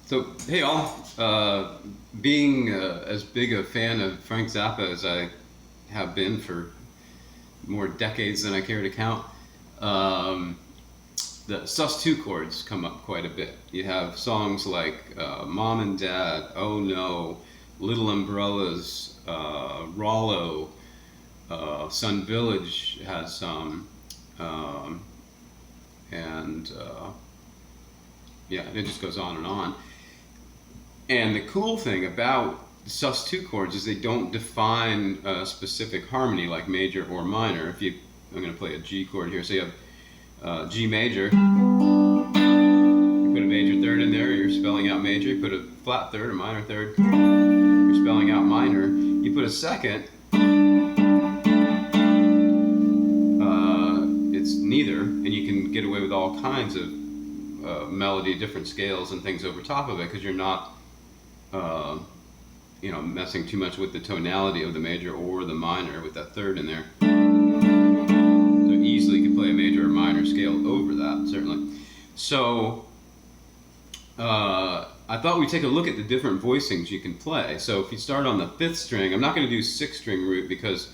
So, hey all, being as big a fan of Frank Zappa as I have been for more decades than I care to count, um, the sus2 chords come up quite a bit. You have songs like Mom and Dad, Oh No, Little Umbrellas, Rollo, Sun Village has some, um, and yeah, it just goes on and on. And the cool thing about sus2 chords is they don't define a specific harmony like major or minor. I'm going to play a G chord here. So you have G major. You put a major third in there, you're spelling out major. You put a flat third, a minor third, you're spelling out minor. You put a second, it's neither, and you can get away with all kinds of melody, different scales, and things over top of it because you're not uh, messing too much with the tonality of the major or the minor with that third in there. So easily you could play a major or minor scale over that, certainly. So I thought we'd take a look at the different voicings you can play. So if you start on the 5th string, I'm not going to do 6th string root because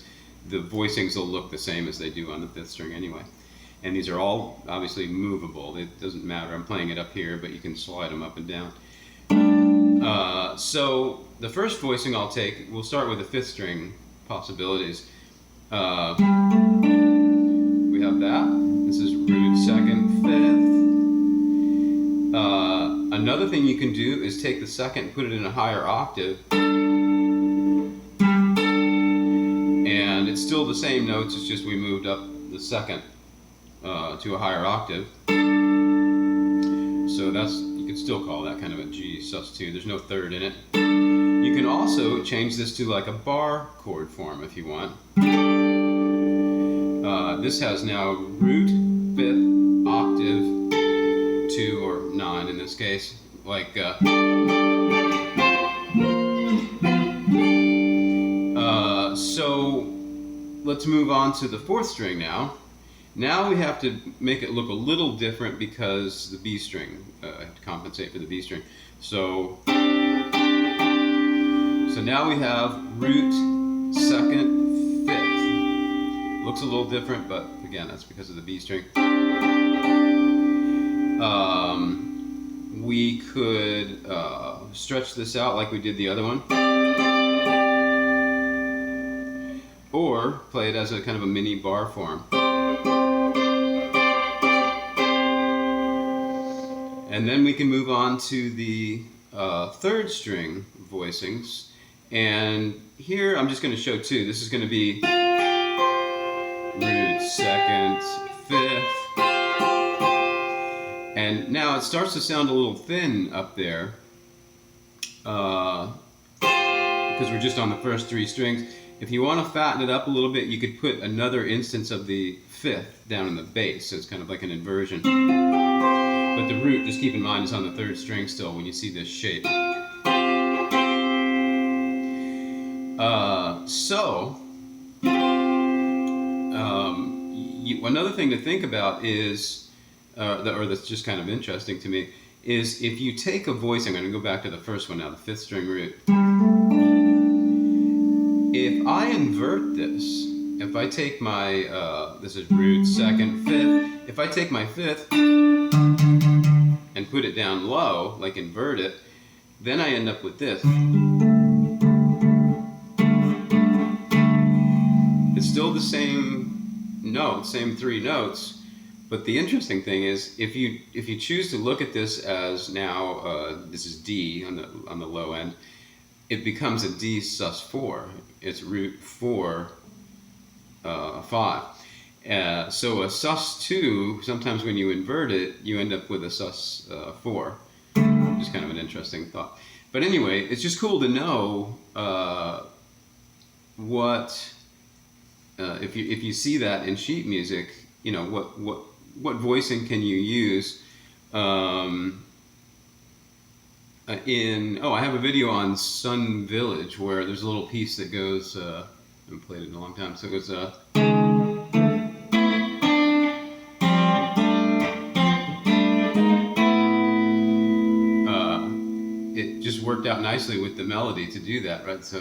the voicings will look the same as they do on the 5th string anyway. And these are all obviously movable. It doesn't matter. I'm playing it up here, but you can slide them up and down. So the first voicing I'll take, we'll start with the 5th string possibilities. We have that. This is root, 2nd, 5th. Another thing you can do is take the 2nd, put it in a higher octave, and it's still the same notes, it's just we moved up the 2nd to a higher octave. So you could still call that kind of a G sus2. There's no third in it. You can also change this to like a bar chord form if you want. This has now root, 5th, octave, 2 or 9 in this case. So let's move on to the 4th string now. Now we have to make it look a little different because the B string, I have to compensate for the B string. So now we have root, 2nd, 5th. Looks a little different, but again, that's because of the B string. We could stretch this out like we did the other one. Or play it as a kind of a mini bar form. And then we can move on to the 3rd string voicings. And here I'm just going to show 2. This is going to be root, 2nd, 5th. And now it starts to sound a little thin up there because we're just on the first 3 strings. If you want to fatten it up a little bit, you could put another instance of the 5th down in the bass, so it's kind of like an inversion. But the root, just keep in mind, is on the 3rd string still when you see this shape. Another thing to think about is, or that's just kind of interesting to me, is if you take a voice, I'm going to go back to the first one now, the 5th string root. If I invert this, if I take my, this is root, 2nd, 5th, if I take my 5th and put it down low, like invert it, then I end up with this. It's still the same note, same 3 notes, but the interesting thing is if you choose to look at this as now, this is D on the low end, it becomes a D sus4. It's root 4, 5. So a sus2, sometimes when you invert it, you end up with a sus4. Just kind of an interesting thought. But anyway, it's just cool to know if you see that in sheet music, you know what voicing can you use. I have a video on Sun Village where there's a little piece that goes, I haven't played it in a long time, so it goes, just worked out nicely with the melody to do that, right? So,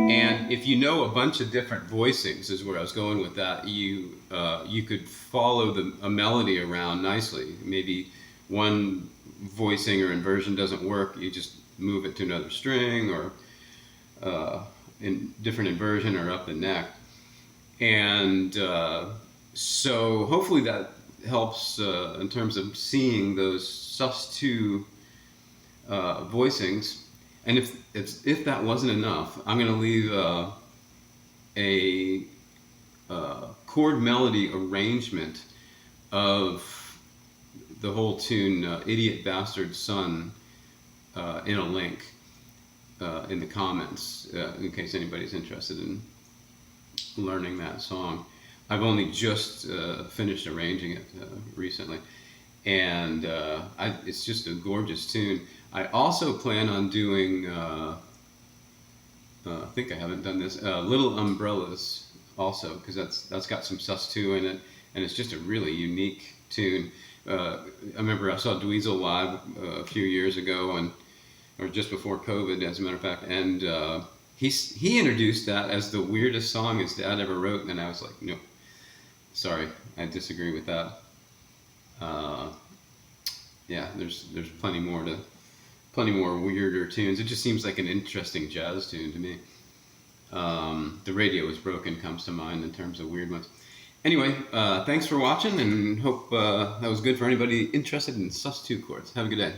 and if you know a bunch of different voicings, is where I was going with that. You could follow a melody around nicely. Maybe one voicing or inversion doesn't work, you just move it to another string, or in different inversion, or up the neck. And so hopefully that helps in terms of seeing those sus2 voicings. And if that wasn't enough, I'm going to leave a chord melody arrangement of the whole tune, Idiot Bastard Son, in a link in the comments, in case anybody's interested in learning that song. I've only just finished arranging it recently, and it's just a gorgeous tune. I also plan on doing, I think I haven't done this, Little Umbrellas also, because that's got some sus2 in it, and it's just a really unique tune. I remember I saw Dweezil live a few years ago, or just before COVID, as a matter of fact, and he introduced that as the weirdest song his dad ever wrote, and I was like, no, sorry, I disagree with that. Yeah, there's plenty more weirder tunes. It just seems like an interesting jazz tune to me. The Radio Is Broken comes to mind in terms of weird ones. Anyway, thanks for watching, and hope that was good for anybody interested in sus2 chords. Have a good day.